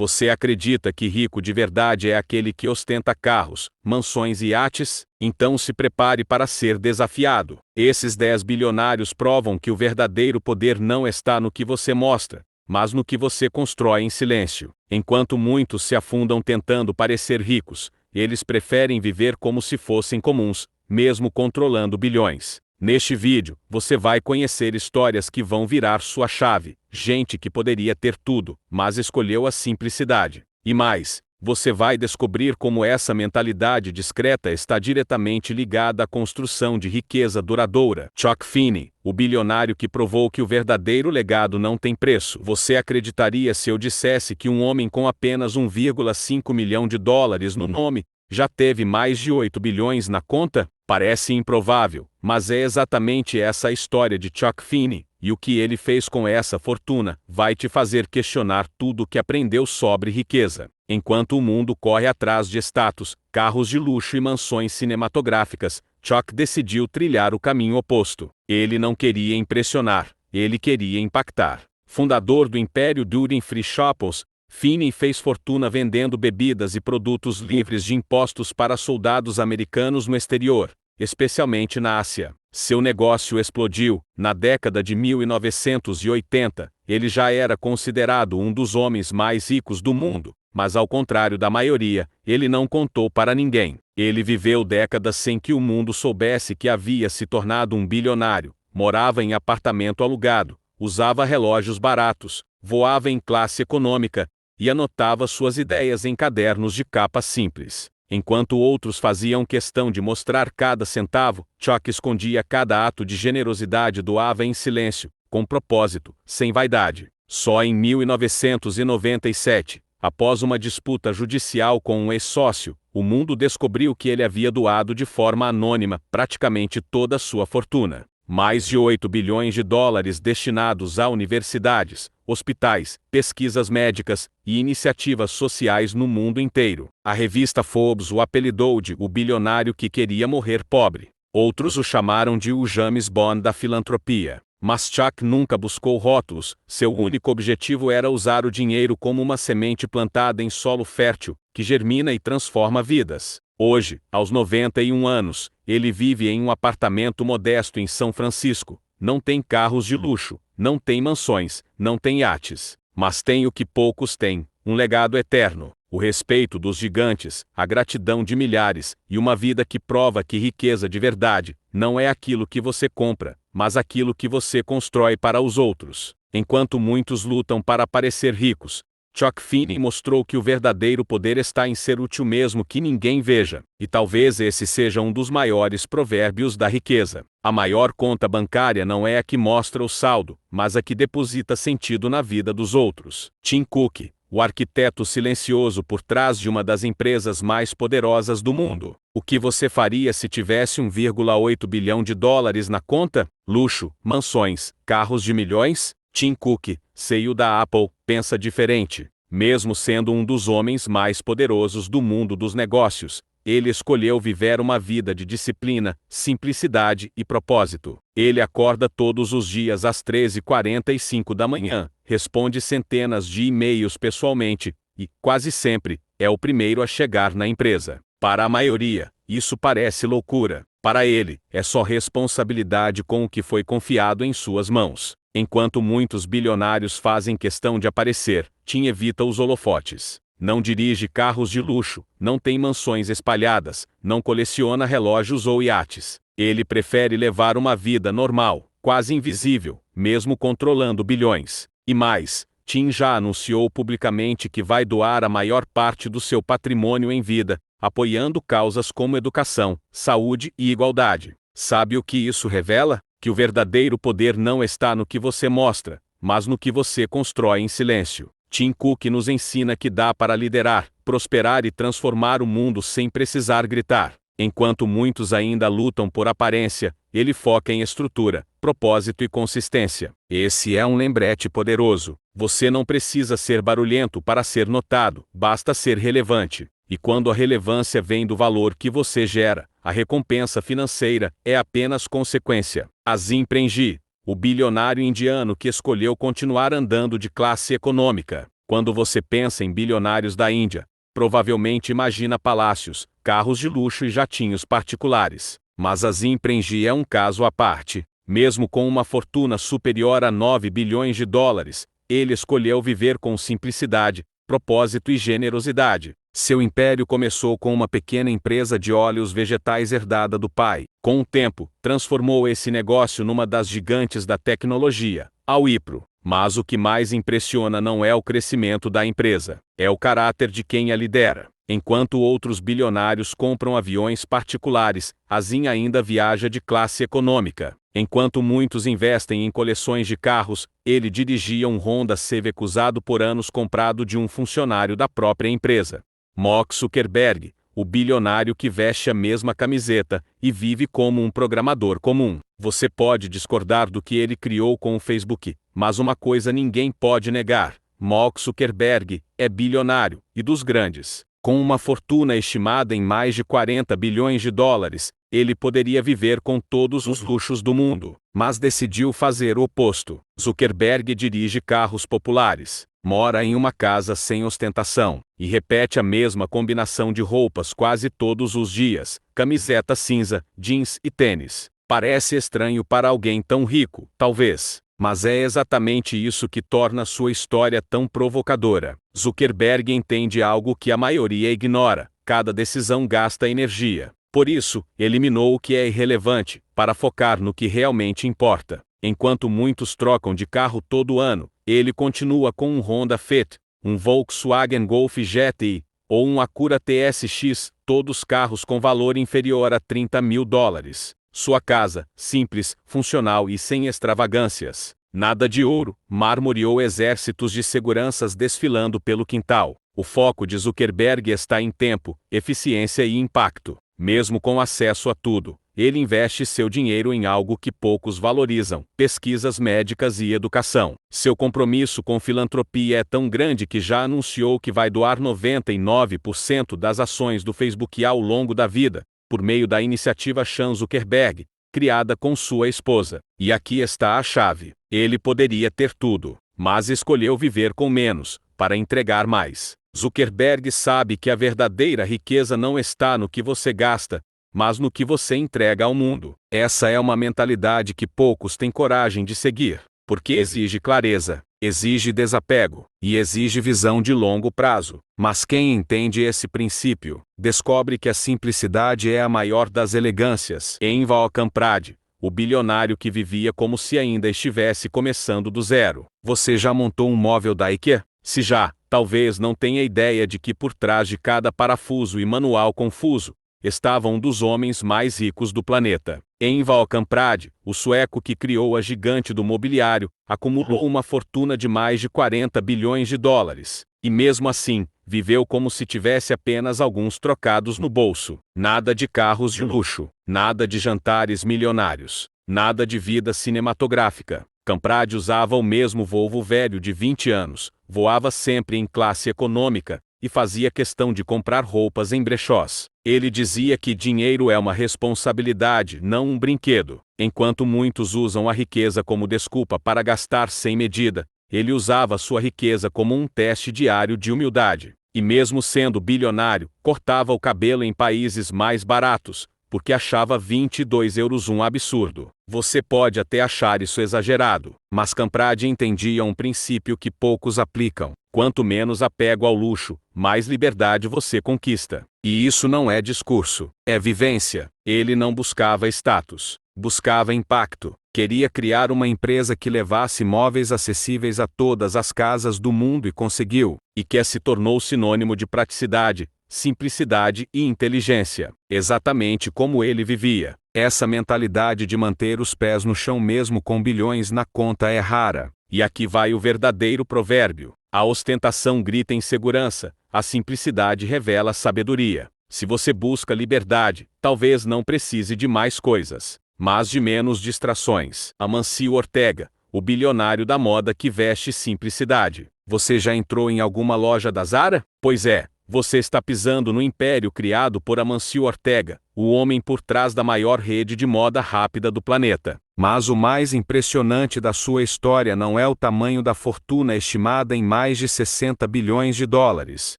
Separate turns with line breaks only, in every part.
Você acredita que rico de verdade é aquele que ostenta carros, mansões e iates? Então se prepare para ser desafiado. Esses 10 bilionários provam que o verdadeiro poder não está no que você mostra, mas no que você constrói em silêncio. Enquanto muitos se afundam tentando parecer ricos, eles preferem viver como se fossem comuns, mesmo controlando bilhões. Neste vídeo, você vai conhecer histórias que vão virar sua chave, gente que poderia ter tudo, mas escolheu a simplicidade. E mais, você vai descobrir como essa mentalidade discreta está diretamente ligada à construção de riqueza duradoura. Chuck Finney, o bilionário que provou que o verdadeiro legado não tem preço. Você acreditaria se eu dissesse que um homem com apenas 1,5 milhão de dólares no nome já teve mais de 8 bilhões na conta? Parece improvável, mas é exatamente essa a história de Chuck Finney, e o que ele fez com essa fortuna vai te fazer questionar tudo o que aprendeu sobre riqueza. Enquanto o mundo corre atrás de status, carros de luxo e mansões cinematográficas, Chuck decidiu trilhar o caminho oposto. Ele não queria impressionar, ele queria impactar. Fundador do Império Duty Free Shoppers, Finney fez fortuna vendendo bebidas e produtos livres de impostos para soldados americanos no exterior, especialmente na Ásia. Seu negócio explodiu. Na década de 1980, ele já era considerado um dos homens mais ricos do mundo, mas ao contrário da maioria, ele não contou para ninguém. Ele viveu décadas sem que o mundo soubesse que havia se tornado um bilionário, morava em apartamento alugado, usava relógios baratos, voava em classe econômica e anotava suas ideias em cadernos de capa simples. Enquanto outros faziam questão de mostrar cada centavo, Chuck escondia cada ato de generosidade e doava em silêncio, com propósito, sem vaidade. Só em 1997, após uma disputa judicial com um ex-sócio, o mundo descobriu que ele havia doado de forma anônima praticamente toda a sua fortuna. Mais de 8 bilhões de dólares destinados a universidades, hospitais, pesquisas médicas e iniciativas sociais no mundo inteiro. A revista Forbes o apelidou de o bilionário que queria morrer pobre. Outros o chamaram de o James Bond da filantropia. Mas Chuck nunca buscou rótulos, seu único objetivo era usar o dinheiro como uma semente plantada em solo fértil, que germina e transforma vidas. Hoje, aos 91 anos, ele vive em um apartamento modesto em São Francisco. Não tem carros de luxo, não tem mansões, não tem iates. Mas tem o que poucos têm, um legado eterno, o respeito dos gigantes, a gratidão de milhares, e uma vida que prova que riqueza de verdade não é aquilo que você compra, mas aquilo que você constrói para os outros. Enquanto muitos lutam para parecer ricos, Chuck Finney mostrou que o verdadeiro poder está em ser útil mesmo que ninguém veja, e talvez esse seja um dos maiores provérbios da riqueza. A maior conta bancária não é a que mostra o saldo, mas a que deposita sentido na vida dos outros. Tim Cook, o arquiteto silencioso por trás de uma das empresas mais poderosas do mundo. O que você faria se tivesse 1,8 bilhão de dólares na conta? Luxo, mansões, carros de milhões? Tim Cook, CEO da Apple, pensa diferente. Mesmo sendo um dos homens mais poderosos do mundo dos negócios, ele escolheu viver uma vida de disciplina, simplicidade e propósito. Ele acorda todos os dias às 13h45 da manhã, responde centenas de e-mails pessoalmente, e, quase sempre, é o primeiro a chegar na empresa. Para a maioria, isso parece loucura. Para ele, é só responsabilidade com o que foi confiado em suas mãos. Enquanto muitos bilionários fazem questão de aparecer, Tim evita os holofotes. Não dirige carros de luxo, não tem mansões espalhadas, não coleciona relógios ou iates. Ele prefere levar uma vida normal, quase invisível, mesmo controlando bilhões. E mais, Tim já anunciou publicamente que vai doar a maior parte do seu patrimônio em vida, apoiando causas como educação, saúde e igualdade. Sabe o que isso revela? Que o verdadeiro poder não está no que você mostra, mas no que você constrói em silêncio. Tim Cook nos ensina que dá para liderar, prosperar e transformar o mundo sem precisar gritar. Enquanto muitos ainda lutam por aparência, ele foca em estrutura, propósito e consistência. Esse é um lembrete poderoso. Você não precisa ser barulhento para ser notado, basta ser relevante. E quando a relevância vem do valor que você gera, a recompensa financeira é apenas consequência. Azim Premji, o bilionário indiano que escolheu continuar andando de classe econômica. Quando você pensa em bilionários da Índia, provavelmente imagina palácios, carros de luxo e jatinhos particulares. Mas Azim Premji é um caso à parte. Mesmo com uma fortuna superior a 9 bilhões de dólares, ele escolheu viver com simplicidade, propósito e generosidade. Seu império começou com uma pequena empresa de óleos vegetais herdada do pai. Com o tempo, transformou esse negócio numa das gigantes da tecnologia, a Wipro. Mas o que mais impressiona não é o crescimento da empresa, é o caráter de quem a lidera. Enquanto outros bilionários compram aviões particulares, Azim ainda viaja de classe econômica. Enquanto muitos investem em coleções de carros, ele dirigia um Honda Civic usado por anos comprado de um funcionário da própria empresa. Mark Zuckerberg, o bilionário que veste a mesma camiseta e vive como um programador comum. Você pode discordar do que ele criou com o Facebook, mas uma coisa ninguém pode negar: Mark Zuckerberg é bilionário, e dos grandes. Com uma fortuna estimada em mais de 40 bilhões de dólares, ele poderia viver com todos os luxos do mundo, mas decidiu fazer o oposto. Zuckerberg dirige carros populares, mora em uma casa sem ostentação, e repete a mesma combinação de roupas quase todos os dias: camiseta cinza, jeans e tênis. Parece estranho para alguém tão rico, talvez, mas é exatamente isso que torna sua história tão provocadora. Zuckerberg entende algo que a maioria ignora: cada decisão gasta energia. Por isso, eliminou o que é irrelevante, para focar no que realmente importa. Enquanto muitos trocam de carro todo ano, ele continua com um Honda Fit, um Volkswagen Golf GTI, ou um Acura TSX, todos carros com valor inferior a 30 mil dólares. Sua casa, simples, funcional e sem extravagâncias. Nada de ouro, mármore ou exércitos de seguranças desfilando pelo quintal. O foco de Zuckerberg está em tempo, eficiência e impacto. Mesmo com acesso a tudo, ele investe seu dinheiro em algo que poucos valorizam: pesquisas médicas e educação. Seu compromisso com filantropia é tão grande que já anunciou que vai doar 99% das ações do Facebook ao longo da vida, por meio da iniciativa Chan Zuckerberg, criada com sua esposa. E aqui está a chave: ele poderia ter tudo, mas escolheu viver com menos, para entregar mais. Zuckerberg sabe que a verdadeira riqueza não está no que você gasta, mas no que você entrega ao mundo. Essa é uma mentalidade que poucos têm coragem de seguir, porque exige clareza, exige desapego, e exige visão de longo prazo. Mas quem entende esse princípio, descobre que a simplicidade é a maior das elegâncias. Enval Kamprad, o bilionário que vivia como se ainda estivesse começando do zero. Você já montou um móvel da IKEA? Se já, talvez não tenha ideia de que por trás de cada parafuso e manual confuso, estava um dos homens mais ricos do planeta. Enval Kamprad, o sueco que criou a gigante do mobiliário, acumulou uma fortuna de mais de 40 bilhões de dólares. E mesmo assim, viveu como se tivesse apenas alguns trocados no bolso. Nada de carros de luxo, nada de jantares milionários, nada de vida cinematográfica. Kamprad usava o mesmo Volvo velho de 20 anos, voava sempre em classe econômica, e fazia questão de comprar roupas em brechós. Ele dizia que dinheiro é uma responsabilidade, não um brinquedo. Enquanto muitos usam a riqueza como desculpa para gastar sem medida, ele usava sua riqueza como um teste diário de humildade. E mesmo sendo bilionário, cortava o cabelo em países mais baratos, porque achava 22 euros um absurdo. Você pode até achar isso exagerado, mas Kamprad entendia um princípio que poucos aplicam: quanto menos apego ao luxo, mais liberdade você conquista. E isso não é discurso, é vivência. Ele não buscava status, buscava impacto. Queria criar uma empresa que levasse móveis acessíveis a todas as casas do mundo e conseguiu. IKEA se tornou sinônimo de praticidade, simplicidade e inteligência, exatamente como ele vivia. Essa mentalidade de manter os pés no chão mesmo com bilhões na conta é rara. E aqui vai o verdadeiro provérbio: a ostentação grita insegurança, a simplicidade revela sabedoria. Se você busca liberdade, talvez não precise de mais coisas, mas de menos distrações. Amancio Ortega, o bilionário da moda que veste simplicidade. Você já entrou em alguma loja da Zara? Pois é, você está pisando no império criado por Amancio Ortega, o homem por trás da maior rede de moda rápida do planeta. Mas o mais impressionante da sua história não é o tamanho da fortuna estimada em mais de 60 bilhões de dólares.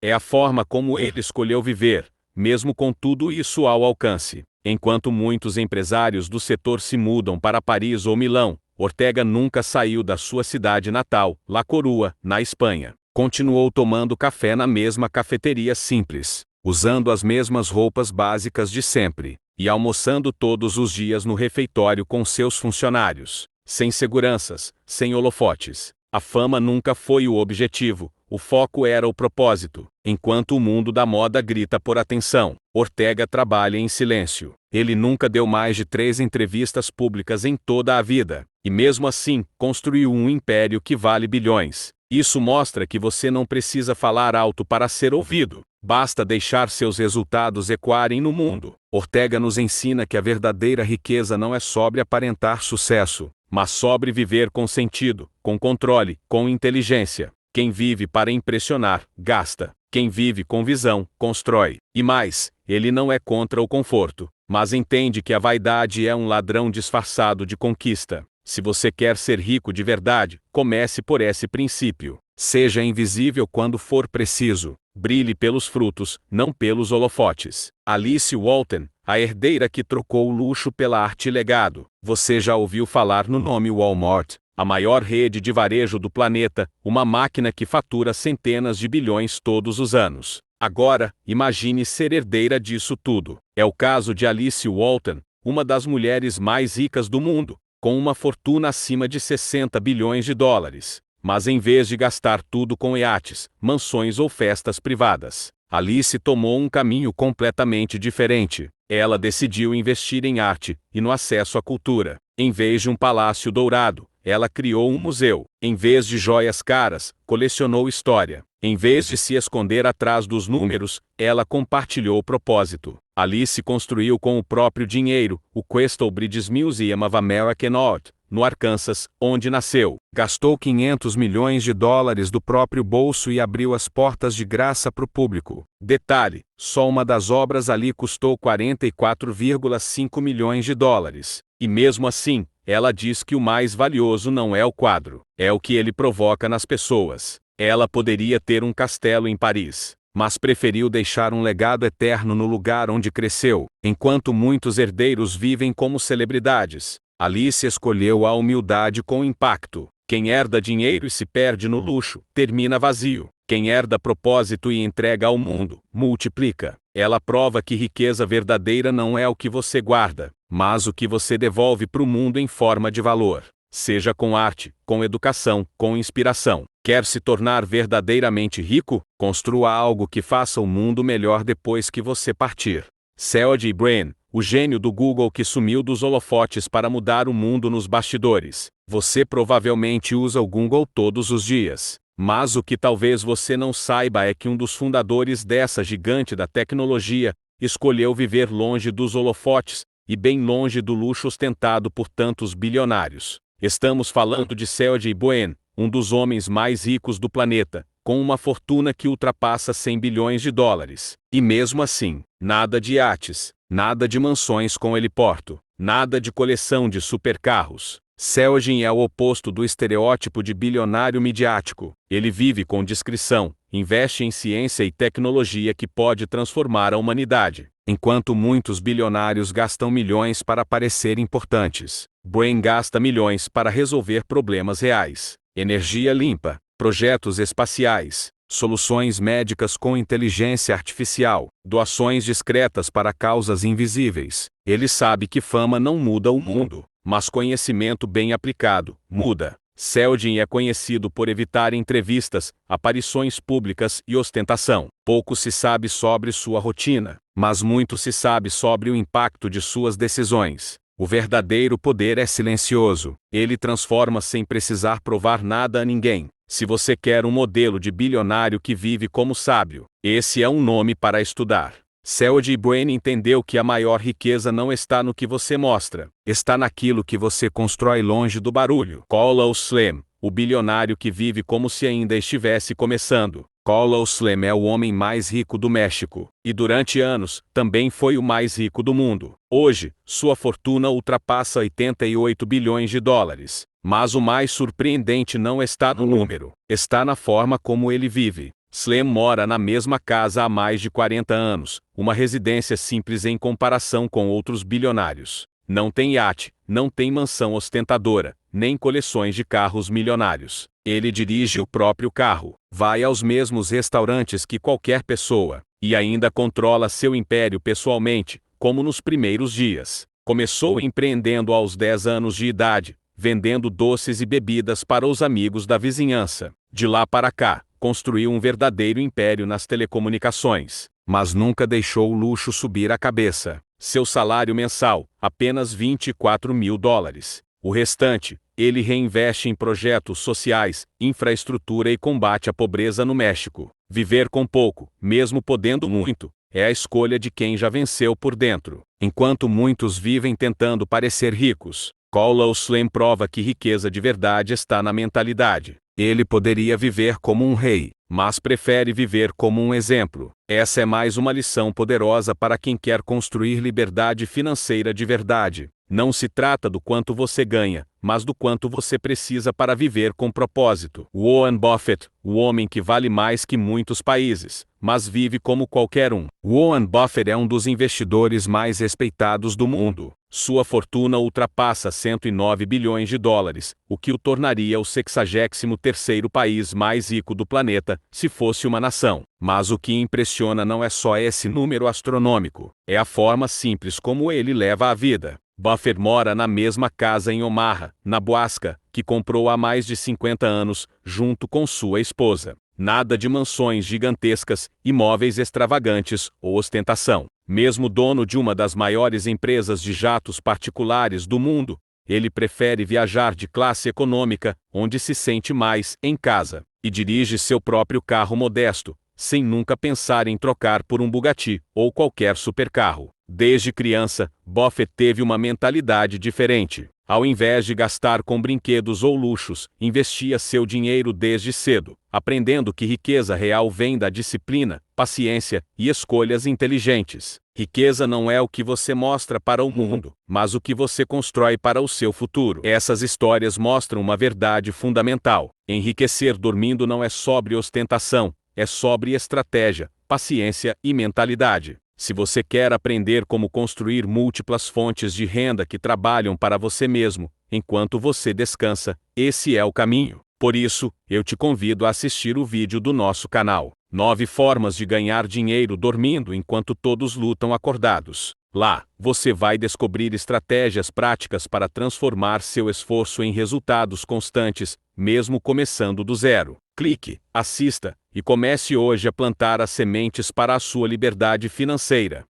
É a forma como ele escolheu viver, mesmo com tudo isso ao alcance. Enquanto muitos empresários do setor se mudam para Paris ou Milão, Ortega nunca saiu da sua cidade natal, La Coruña, na Espanha. Continuou tomando café na mesma cafeteria simples, usando as mesmas roupas básicas de sempre, e almoçando todos os dias no refeitório com seus funcionários, sem seguranças, sem holofotes. A fama nunca foi o objetivo, o foco era o propósito. Enquanto o mundo da moda grita por atenção, Ortega trabalha em silêncio. Ele nunca deu mais de 3 entrevistas públicas em toda a vida, e mesmo assim, construiu um império que vale bilhões. Isso mostra que você não precisa falar alto para ser ouvido. Basta deixar seus resultados ecoarem no mundo. Ortega nos ensina que a verdadeira riqueza não é sobre aparentar sucesso, mas sobre viver com sentido, com controle, com inteligência. Quem vive para impressionar, gasta. Quem vive com visão, constrói. E mais, ele não é contra o conforto, mas entende que a vaidade é um ladrão disfarçado de conquista. Se você quer ser rico de verdade, comece por esse princípio. Seja invisível quando for preciso. Brilhe pelos frutos, não pelos holofotes. Alice Walton, a herdeira que trocou o luxo pela arte e legado. Você já ouviu falar no nome Walmart? A maior rede de varejo do planeta, uma máquina que fatura centenas de bilhões todos os anos. Agora, imagine ser herdeira disso tudo. É o caso de Alice Walton, uma das mulheres mais ricas do mundo, com uma fortuna acima de 60 bilhões de dólares. Mas em vez de gastar tudo com iates, mansões ou festas privadas, Alice tomou um caminho completamente diferente. Ela decidiu investir em arte e no acesso à cultura. Em vez de um palácio dourado, ela criou um museu. Em vez de joias caras, colecionou história. Em vez de se esconder atrás dos números, ela compartilhou o propósito. Alice construiu com o próprio dinheiro o Crystal Bridges Museum of American Art, no Arkansas, onde nasceu. Gastou 500 milhões de dólares do próprio bolso e abriu as portas de graça para o público. Detalhe, só uma das obras ali custou 44,5 milhões de dólares. E mesmo assim, ela diz que o mais valioso não é o quadro, é o que ele provoca nas pessoas. Ela poderia ter um castelo em Paris, mas preferiu deixar um legado eterno no lugar onde cresceu. Enquanto muitos herdeiros vivem como celebridades, Alice escolheu a humildade com impacto. Quem herda dinheiro e se perde no luxo, termina vazio. Quem herda propósito e entrega ao mundo, multiplica. Ela prova que riqueza verdadeira não é o que você guarda, mas o que você devolve para o mundo em forma de valor. Seja com arte, com educação, com inspiração. Quer se tornar verdadeiramente rico? Construa algo que faça o mundo melhor depois que você partir. Sergey Brin, o gênio do Google que sumiu dos holofotes para mudar o mundo nos bastidores. Você provavelmente usa o Google todos os dias. Mas o que talvez você não saiba é que um dos fundadores dessa gigante da tecnologia escolheu viver longe dos holofotes e bem longe do luxo ostentado por tantos bilionários. Estamos falando de Sergey Brin, um dos homens mais ricos do planeta, com uma fortuna que ultrapassa 100 bilhões de dólares. E mesmo assim, nada de iates, nada de mansões com heliporto, nada de coleção de supercarros. Sergey é o oposto do estereótipo de bilionário midiático. Ele vive com discrição, investe em ciência e tecnologia que pode transformar a humanidade. Enquanto muitos bilionários gastam milhões para parecer importantes, Brin gasta milhões para resolver problemas reais. Energia limpa, projetos espaciais, soluções médicas com inteligência artificial, doações discretas para causas invisíveis. Ele sabe que fama não muda o mundo, mas conhecimento bem aplicado muda. Sergey é conhecido por evitar entrevistas, aparições públicas e ostentação. Pouco se sabe sobre sua rotina, mas muito se sabe sobre o impacto de suas decisões. O verdadeiro poder é silencioso. Ele transforma sem precisar provar nada a ninguém. Se você quer um modelo de bilionário que vive como sábio, esse é um nome para estudar. Sergey Brin entendeu que a maior riqueza não está no que você mostra, está naquilo que você constrói longe do barulho. Carlos Slim, o bilionário que vive como se ainda estivesse começando, Carlos Slim é o homem mais rico do México, e durante anos, também foi o mais rico do mundo. Hoje, sua fortuna ultrapassa 88 bilhões de dólares. Mas o mais surpreendente não está no número, está na forma como ele vive. Slim mora na mesma casa há mais de 40 anos, uma residência simples em comparação com outros bilionários. Não tem iate, não tem mansão ostentadora, nem coleções de carros milionários. Ele dirige o próprio carro, vai aos mesmos restaurantes que qualquer pessoa, e ainda controla seu império pessoalmente, como nos primeiros dias. Começou empreendendo aos 10 anos de idade, vendendo doces e bebidas para os amigos da vizinhança. De lá para cá, construiu um verdadeiro império nas telecomunicações, mas nunca deixou o luxo subir a cabeça. Seu salário mensal, apenas 24 mil dólares. O restante, ele reinveste em projetos sociais, infraestrutura e combate à pobreza no México. Viver com pouco, mesmo podendo muito, é a escolha de quem já venceu por dentro. Enquanto muitos vivem tentando parecer ricos, Carlos Slim prova que riqueza de verdade está na mentalidade. Ele poderia viver como um rei, mas prefere viver como um exemplo. Essa é mais uma lição poderosa para quem quer construir liberdade financeira de verdade. Não se trata do quanto você ganha, mas do quanto você precisa para viver com propósito. Warren Buffett, o homem que vale mais que muitos países, mas vive como qualquer um. Warren Buffett é um dos investidores mais respeitados do mundo. Sua fortuna ultrapassa 109 bilhões de dólares, o que o tornaria o 63º país mais rico do planeta, se fosse uma nação. Mas o que impressiona não é só esse número astronômico, é a forma simples como ele leva a vida. Buffett mora na mesma casa em Omaha, Nebraska, que comprou há mais de 50 anos, junto com sua esposa. Nada de mansões gigantescas, imóveis extravagantes ou ostentação. Mesmo dono de uma das maiores empresas de jatos particulares do mundo, ele prefere viajar de classe econômica, onde se sente mais em casa, e dirige seu próprio carro modesto, sem nunca pensar em trocar por um Bugatti ou qualquer supercarro. Desde criança, Buffett teve uma mentalidade diferente. Ao invés de gastar com brinquedos ou luxos, investia seu dinheiro desde cedo, aprendendo que riqueza real vem da disciplina, paciência e escolhas inteligentes. Riqueza não é o que você mostra para o mundo, mas o que você constrói para o seu futuro. Essas histórias mostram uma verdade fundamental. Enriquecer dormindo não é sobre ostentação, é sobre estratégia, paciência e mentalidade. Se você quer aprender como construir múltiplas fontes de renda que trabalham para você mesmo, enquanto você descansa, esse é o caminho. Por isso, eu te convido a assistir o vídeo do nosso canal. 9 formas de ganhar dinheiro dormindo enquanto todos lutam acordados. Lá, você vai descobrir estratégias práticas para transformar seu esforço em resultados constantes, mesmo começando do zero. Clique, assista, e comece hoje a plantar as sementes para a sua liberdade financeira.